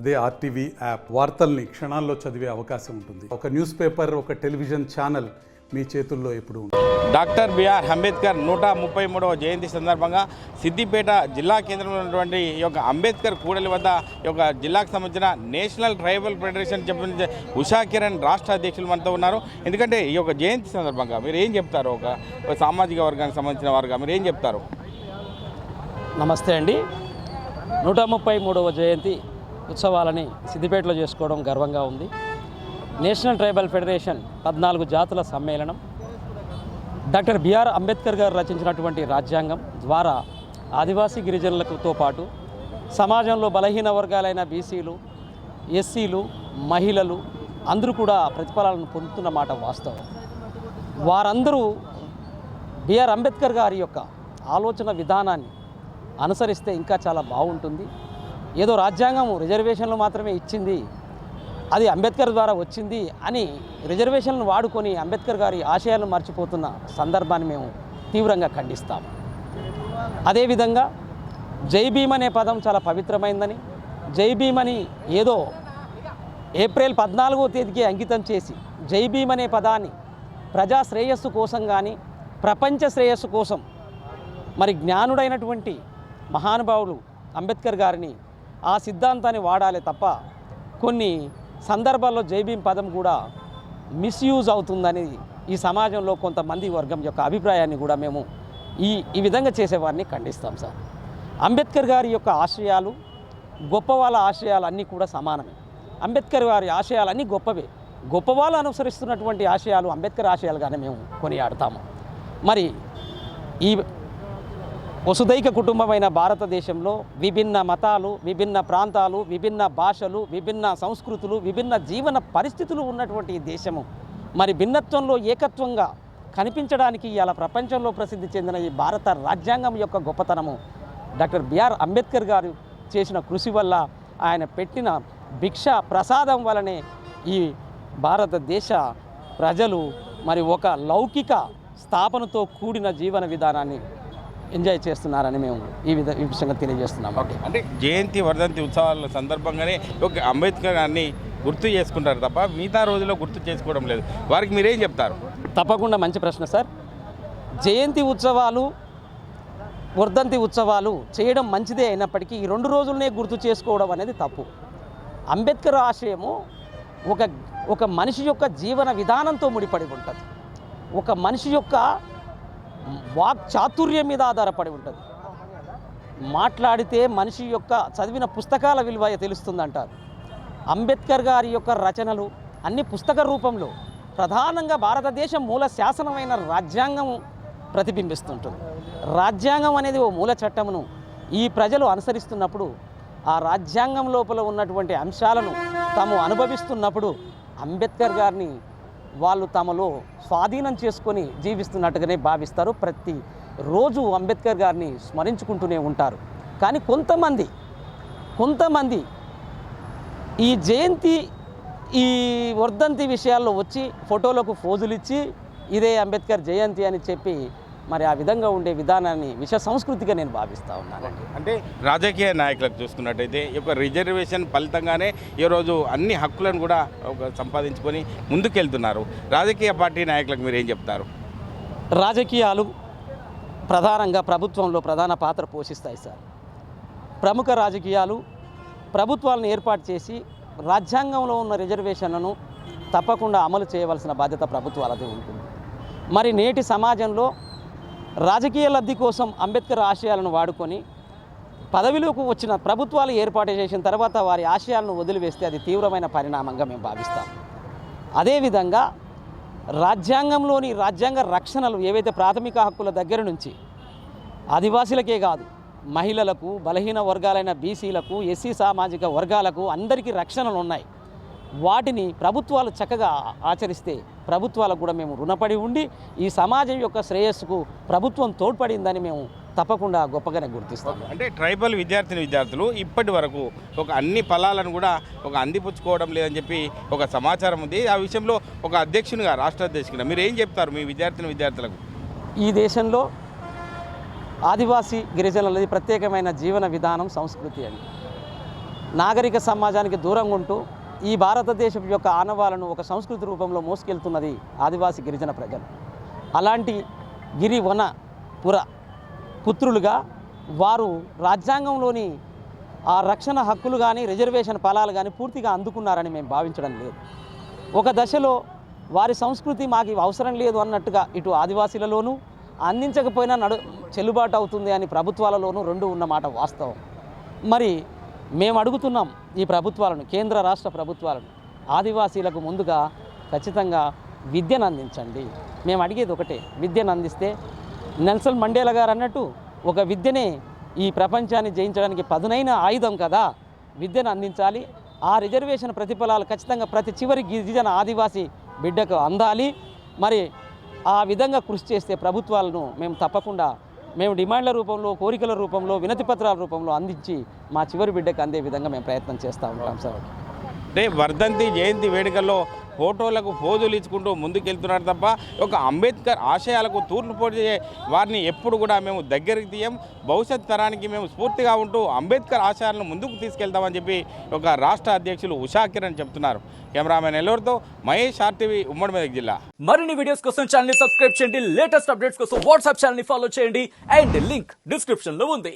అదే RTV app. వార్తల్ని క్షణాల్లో చదివే అవకాశం ఉంటుంది. ఒక న్యూస్ పేపర్, ఒక టెలివిజన్ ఛానల్ మీ చేతుల్లో ఎప్పుడు ఉంటుంది. డాక్టర్ బిఆర్ అంబేద్కర్ 133వ జయంతి సందర్భంగా సిద్దిపేట జిల్లా కేంద్రంలో ఉన్నటువంటి ఈ యొక్క అంబేద్కర్ కూడలి వద్ద ఈ యొక్క జిల్లాకు సంబంధించిన నేషనల్ ట్రైబల్ ఫెడరేషన్ చెప్పిన ఉషా కిరణ్ రాష్ట్ర అధ్యక్షులు మనతో ఉన్నారు. ఎందుకంటే ఈ యొక్క జయంతి సందర్భంగా మీరు ఏం చెప్తారు? ఒక సామాజిక వర్గానికి సంబంధించిన వారుగా మీరు ఏం చెప్తారు? నమస్తే అండి. 133వ జయంతి ఉత్సవాలని సిద్దిపేటలో చేసుకోవడం గర్వంగా ఉంది. నేషనల్ ట్రైబల్ ఫెడరేషన్ 14 జాతుల సమ్మేళనం డాక్టర్ బిఆర్ అంబేద్కర్ గారు రచించినటువంటి రాజ్యాంగం ద్వారా ఆదివాసీ గిరిజనులతో పాటు సమాజంలో బలహీన వర్గాలైన బీసీలు, ఎస్సీలు, మహిళలు అందరూ కూడా ప్రతిఫలాలను పొందుతున్న మాట వాస్తవం. వారందరూ బిఆర్ అంబేద్కర్ గారి యొక్క ఆలోచన విధానాన్ని అనుసరిస్తే ఇంకా చాలా బాగుంటుంది. ఏదో రాజ్యాంగం రిజర్వేషన్లు మాత్రమే ఇచ్చింది, అది అంబేద్కర్ ద్వారా వచ్చింది అని రిజర్వేషన్లను వాడుకొని అంబేద్కర్ గారి ఆశయాలను మర్చిపోతున్న సందర్భాన్ని మేము తీవ్రంగా ఖండిస్తాం. అదేవిధంగా జై భీమ్ అనే పదం చాలా పవిత్రమైందని, జై భీమ్ అని ఏదో ఏప్రిల్ 14వ తేదీకి అంకితం చేసి జై భీమ్ అనే పదాన్ని ప్రజా శ్రేయస్సు కోసం కానీ ప్రపంచ శ్రేయస్సు కోసం మరి జ్ఞానుడైనటువంటి మహానుభావులు అంబేద్కర్ గారిని ఆ సిద్ధాంతాన్ని వాడాలి తప్ప కొన్ని సందర్భాల్లో జై భీమ్ పదం కూడా మిస్యూజ్ అవుతుందని ఈ సమాజంలో కొంతమంది వర్గం యొక్క అభిప్రాయాన్ని కూడా మేము ఈ విధంగా చేసేవారిని ఖండిస్తాం సార్. అంబేద్కర్ గారి యొక్క ఆశయాలు గొప్పవాళ్ళ ఆశయాలు అన్నీ కూడా సమానమే. అంబేద్కర్ గారి ఆశయాలన్నీ గొప్పవే. గొప్పవాళ్ళు అనుసరిస్తున్నటువంటి ఆశయాలు అంబేద్కర్ ఆశయాలుగానే మేము కొనియాడతాము. మరి ఈ వసుదైక కుటుంబమైన భారతదేశంలో విభిన్న మతాలు, విభిన్న ప్రాంతాలు, విభిన్న భాషలు, విభిన్న సంస్కృతులు, విభిన్న జీవన పరిస్థితులు ఉన్నటువంటి ఈ దేశము మరి భిన్నత్వంలో ఏకత్వంగా కనిపించడానికి ఇలా ప్రపంచంలో ప్రసిద్ధి చెందిన ఈ భారత రాజ్యాంగం యొక్క గొప్పతనము డాక్టర్ బిఆర్ అంబేద్కర్ గారు చేసిన కృషి వల్ల, ఆయన పెట్టిన భిక్ష ప్రసాదం వలనే ఈ భారతదేశ ప్రజలు మరి ఒక లౌకిక స్థాపనతో కూడిన జీవన విధానాన్ని ఎంజాయ్ చేస్తున్నారని మేము ఈ విషయంగా తెలియజేస్తున్నాము. అంటే జయంతి వర్ధంతి ఉత్సవాల సందర్భంగానే ఒక అంబేద్కర్ గారిని గుర్తు చేసుకుంటారు తప్ప మిగతా రోజుల్లో గుర్తు చేసుకోవడం లేదు. వారికి మీరేం చెప్తారు? తప్పకుండా మంచి ప్రశ్న సార్. జయంతి ఉత్సవాలు, వర్ధంతి ఉత్సవాలు చేయడం మంచిదే అయినప్పటికీ ఈ 2 రోజులనే గుర్తు చేసుకోవడం అనేది తప్పు. అంబేద్కర్ ఆశయము ఒక మనిషి యొక్క జీవన విధానంతో ముడిపడి ఉంటుంది. ఒక మనిషి యొక్క వాక్ చాతుర్యం మీద ఆధారపడి ఉంటుంది. మాట్లాడితే మనిషి యొక్క చదివిన పుస్తకాల విలువ తెలుస్తుందంటారు. అంబేద్కర్ గారి యొక్క రచనలు అన్ని పుస్తక రూపంలో ప్రధానంగా భారతదేశం మూల శాసనమైన రాజ్యాంగం ప్రతిబింబిస్తుంటుంది. రాజ్యాంగం అనేది ఓ మూల చట్టమును ఈ ప్రజలు అనుసరిస్తున్నప్పుడు, ఆ రాజ్యాంగం లోపల ఉన్నటువంటి అంశాలను తాము అనుభవిస్తున్నప్పుడు అంబేద్కర్ గారిని వాళ్ళు తమలో స్వాధీనం చేసుకొని జీవిస్తున్నట్టుగానే భావిస్తారు. ప్రతి రోజు అంబేద్కర్ గారిని స్మరించుకుంటూనే ఉంటారు. కానీ కొంతమంది ఈ జయంతి, ఈ వర్ధంతి విషయాల్లో వచ్చి ఫోటోలకు ఫోజులు ఇచ్చి ఇదే అంబేద్కర్ జయంతి అని చెప్పి మరి ఆ విధంగా ఉండే విధానాన్ని విష సంస్కృతిగా నేను భావిస్తూ ఉన్నానండి. అంటే రాజకీయ నాయకులకు చూసుకున్నట్టయితే ఈ యొక్క రిజర్వేషన్ ఫలితంగానే ఈరోజు అన్ని హక్కులను కూడా సంపాదించుకొని ముందుకెళ్తున్నారు. రాజకీయ పార్టీ నాయకులకు మీరు ఏం చెప్తారు? రాజకీయాలు ప్రధానంగా ప్రభుత్వంలో ప్రధాన పాత్ర పోషిస్తాయి సార్. ప్రముఖ రాజకీయాలు ప్రభుత్వాలను ఏర్పాటు చేసి రాజ్యాంగంలో ఉన్న రిజర్వేషన్లను తప్పకుండా అమలు చేయవలసిన బాధ్యత ప్రభుత్వాలదే ఉంటుంది. మరి నేటి సమాజంలో రాజకీయ లబ్ధి కోసం అంబేద్కర్ ఆశయాలను వాడుకొని పదవిలోకి వచ్చిన ప్రభుత్వాలు ఏర్పాటు చేసిన తర్వాత వారి ఆశయాలను వదిలివేస్తే అది తీవ్రమైన పరిణామంగా మేము భావిస్తాం. అదేవిధంగా రాజ్యాంగంలోని రాజ్యాంగ రక్షణలు ఏవైతే ప్రాథమిక హక్కుల దగ్గర నుంచి ఆదివాసీలకే కాదు, మహిళలకు, బలహీన వర్గాలైన బీసీలకు, ఎస్సీ సామాజిక వర్గాలకు అందరికీ రక్షణలు ఉన్నాయి. వాటిని ప్రభుత్వాలు చక్కగా ఆచరిస్తే ప్రభుత్వాలకు కూడా మేము రుణపడి ఉండి ఈ సమాజం యొక్క శ్రేయస్సుకు ప్రభుత్వం తోడ్పడిందని మేము తప్పకుండా గొప్పగానే గుర్తిస్తాం. అంటే ట్రైబల్ విద్యార్థులు ఇప్పటి వరకు అన్ని ఫలాలను కూడా అందిపుచ్చుకోవడం లేదని చెప్పి ఒక సమాచారం ఉంది. ఆ విషయంలో ఒక అధ్యక్షునిగా, రాష్ట్ర అధ్యక్షునిగా మీరు ఏం చెప్తారు మీ విద్యార్థులకు? ఈ దేశంలో ఆదివాసీ గిరిజనులది ప్రత్యేకమైన జీవన విధానం, సంస్కృతి అండి. నాగరిక సమాజానికి దూరంగా ఉంటూ ఈ భారతదేశం యొక్క ఆనవాలను ఒక సంస్కృతి రూపంలో మోసుకెళ్తున్నది ఆదివాసీ గిరిజన ప్రజలు. అలాంటి గిరి వన పుర పుత్రులుగా వారు రాజ్యాంగంలోని ఆ రక్షణ హక్కులు కానీ రిజర్వేషన్ ఫలాలు కానీ పూర్తిగా అందుకున్నారని మేము భావించడం లేదు. ఒక దశలో వారి సంస్కృతి మాకు ఇవి అవసరం లేదు అన్నట్టుగా ఇటు ఆదివాసీలలోనూ అందించకపోయినా చెల్లుబాటు అవుతుంది అని ప్రభుత్వాలలోనూ రెండు ఉన్నమాట వాస్తవం. మరి మేము అడుగుతున్నాం ఈ ప్రభుత్వాలను, కేంద్ర రాష్ట్ర ప్రభుత్వాలను, ఆదివాసీలకు ముందుగా ఖచ్చితంగా విద్యను అందించండి. మేము అడిగేది ఒకటే, విద్యను అందిస్తే నెల్సన్ మండేలా గారు అన్నట్టు ఒక విద్యనే ఈ ప్రపంచాన్ని జయించడానికి పదునైన ఆయుధం కదా, విద్యను అందించాలి. ఆ రిజర్వేషన్ ప్రతిఫలాలు ఖచ్చితంగా ప్రతి చివరి గిరిజన ఆదివాసీ బిడ్డకు అందాలి. మరి ఆ విధంగా కృషి చేస్తే ప్రభుత్వాలను మేము తప్పకుండా డిమాండ్ల రూపంలో, కోరికల రూపంలో, వినతి పత్రాల రూపంలో అందించి మా చివరి బిడ్డకు అందే విధంగా మేము ప్రయత్నం చేస్తూ ఉంటాం సార్. అంటే వర్ధంతి జయంతి వేడుకల్లో ఫోటోలకు పోజులు ఇచ్చుకుంటూ ముందుకెళ్తున్నారు తప్ప ఒక అంబేద్కర్ ఆశయాలకు తూర్పు పోటీ వారిని ఎప్పుడు కూడా మేము దగ్గరికి తీయం. భవిష్యత్ తరానికి మేము స్ఫూర్తిగా ఉంటూ అంబేద్కర్ ఆశయాలను ముందుకు తీసుకెళ్తామని చెప్పి ఒక రాష్ట్ర అధ్యక్షులు ఉషా కిరణ్ చెప్తున్నారు. కెమెరామెన్ ఎల్లూరుతో మహేష్, RTV, ఉమ్మడి మెదక్ జిల్లా. మరిన్ని వీడియోస్ కోసం ఛానల్ ని సబ్స్క్రైబ్ చేయండి. లేటెస్ట్ అప్డేట్స్ కోసం వాట్సాప్ ఛానల్ ని ఫాలో చేయండి. అండ్ లింక్ డిస్క్రిప్షన్ లో ఉంది.